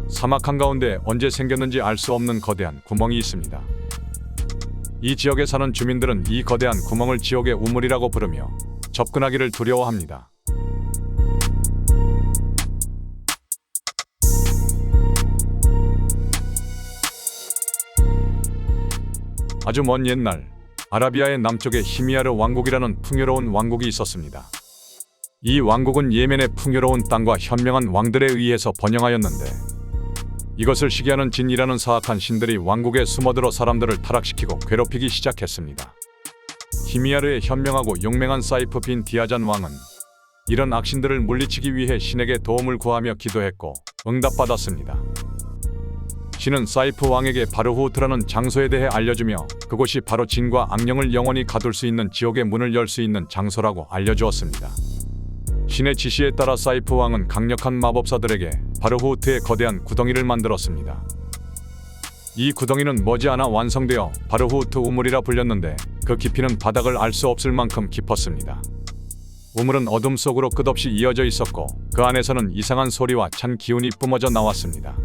사막 한가운데 언제 생겼는지 알 수 없는 거대한 구멍이 있습니다. 이 지역에 사는 주민들은 이 거대한 구멍을 지옥의 우물이라고 부르며 접근하기를 두려워합니다. 아주 먼 옛날 아라비아의 남쪽에 히미야르 왕국이라는 풍요로운 왕국이 있었습니다. 이 왕국은 예멘의 풍요로운 땅과 현명한 왕들에 의해서 번영하였는데, 이것을 시기하는 진이라는 사악한 신들이 왕국에 숨어들어 사람들을 타락시키고 괴롭히기 시작했습니다. 히미야르의 현명하고 용맹한 사이프 빈 디아잔 왕은 이런 악신들을 물리치기 위해 신에게 도움을 구하며 기도했고 응답받았습니다. 신은 사이프 왕에게 바르후트라는 장소에 대해 알려주며 그곳이 바로 진과 악령을 영원히 가둘 수 있는 지옥의 문을 열 수 있는 장소라고 알려주었습니다. 신의 지시에 따라 사이프 왕은 강력한 마법사들에게 바르후트의 거대한 구덩이를 만들었습니다. 이 구덩이는 머지않아 완성되어 바르후트 우물이라 불렸는데 그 깊이는 바닥을 알 수 없을 만큼 깊었습니다. 우물은 어둠 속으로 끝없이 이어져 있었고 그 안에서는 이상한 소리와 찬 기운이 뿜어져 나왔습니다.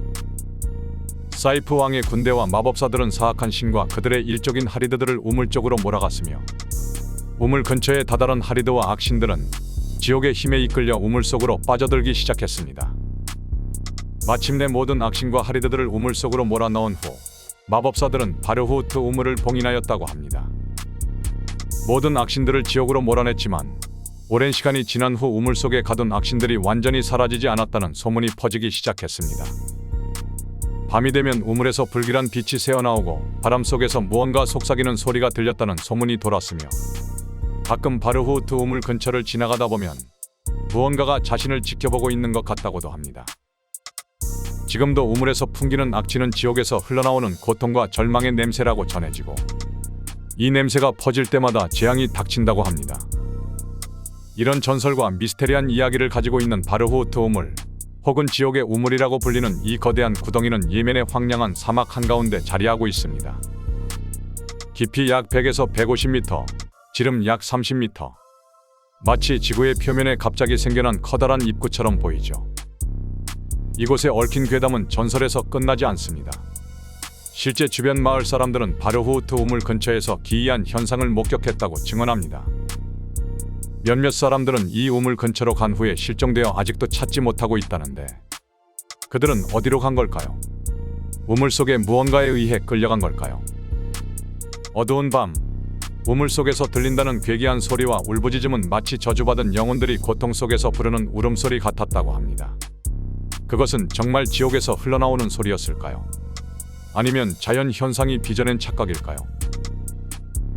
사이프 왕의 군대와 마법사들은 사악한 신과 그들의 일족인 하리드들을 우물 쪽으로 몰아갔으며, 우물 근처에 다다른 하리드와 악신들은 지옥의 힘에 이끌려 우물 속으로 빠져들기 시작했습니다. 마침내 모든 악신과 하리드들을 우물 속으로 몰아넣은 후 마법사들은 바르후트 우물을 봉인하였다고 합니다. 모든 악신들을 지옥으로 몰아냈지만 오랜 시간이 지난 후 우물 속에 가둔 악신들이 완전히 사라지지 않았다는 소문이 퍼지기 시작했습니다. 밤이 되면 우물에서 불길한 빛이 새어나오고 바람 속에서 무언가 속삭이는 소리가 들렸다는 소문이 돌았으며, 가끔 바르후트 우물 근처를 지나가다 보면 무언가가 자신을 지켜보고 있는 것 같다고도 합니다. 지금도 우물에서 풍기는 악취는 지옥에서 흘러나오는 고통과 절망의 냄새라고 전해지고, 이 냄새가 퍼질 때마다 재앙이 닥친다고 합니다. 이런 전설과 미스테리한 이야기를 가지고 있는 바르후트 우물, 혹은 지옥의 우물이라고 불리는 이 거대한 구덩이는 예멘의 황량한 사막 한가운데 자리하고 있습니다. 깊이 약 100에서 150m, 지름 약 30m. 마치 지구의 표면에 갑자기 생겨난 커다란 입구처럼 보이죠. 이곳에 얽힌 괴담은 전설에서 끝나지 않습니다. 실제 주변 마을 사람들은 바르후트 우물 근처에서 기이한 현상을 목격했다고 증언합니다. 몇몇 사람들은 이 우물 근처로 간 후에 실종되어 아직도 찾지 못하고 있다는데, 그들은 어디로 간 걸까요? 우물 속에 무언가에 의해 끌려간 걸까요? 어두운 밤, 우물 속에서 들린다는 괴기한 소리와 울부짖음은 마치 저주받은 영혼들이 고통 속에서 부르는 울음소리 같았다고 합니다. 그것은 정말 지옥에서 흘러나오는 소리였을까요? 아니면 자연 현상이 빚어낸 착각일까요?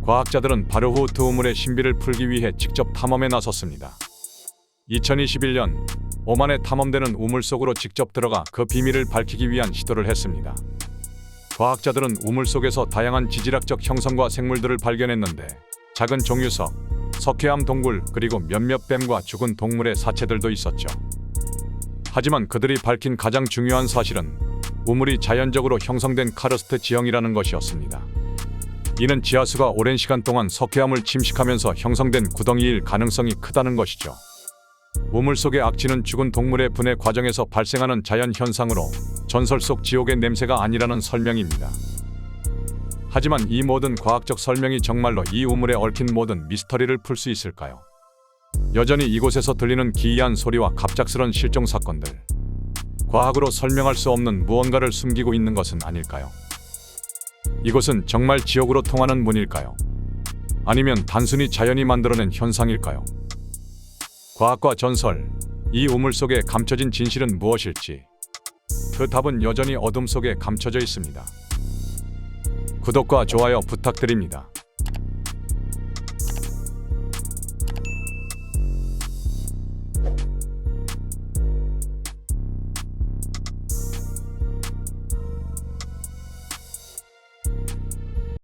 과학자들은 바르후트 우물의 신비를 풀기 위해 직접 탐험에 나섰습니다. 2021년 오만에 탐험되는 우물 속으로 직접 들어가 그 비밀을 밝히기 위한 시도를 했습니다. 과학자들은 우물 속에서 다양한 지질학적 형성과 생물들을 발견했는데, 작은 종유석, 석회암 동굴, 그리고 몇몇 뱀과 죽은 동물의 사체들도 있었죠. 하지만 그들이 밝힌 가장 중요한 사실은 우물이 자연적으로 형성된 카르스트 지형이라는 것이었습니다. 이는 지하수가 오랜 시간 동안 석회암을 침식하면서 형성된 구덩이일 가능성이 크다는 것이죠. 우물 속의 악취는 죽은 동물의 분해 과정에서 발생하는 자연 현상으로 전설 속 지옥의 냄새가 아니라는 설명입니다. 하지만 이 모든 과학적 설명이 정말로 이 우물에 얽힌 모든 미스터리를 풀 수 있을까요? 여전히 이곳에서 들리는 기이한 소리와 갑작스런 실종 사건들, 과학으로 설명할 수 없는 무언가를 숨기고 있는 것은 아닐까요? 이곳은 정말 지옥으로 통하는 문일까요? 아니면 단순히 자연이 만들어낸 현상일까요? 과학과 전설, 이 우물 속에 감춰진 진실은 무엇일지, 그 답은 여전히 어둠 속에 감춰져 있습니다. 구독과 좋아요 부탁드립니다.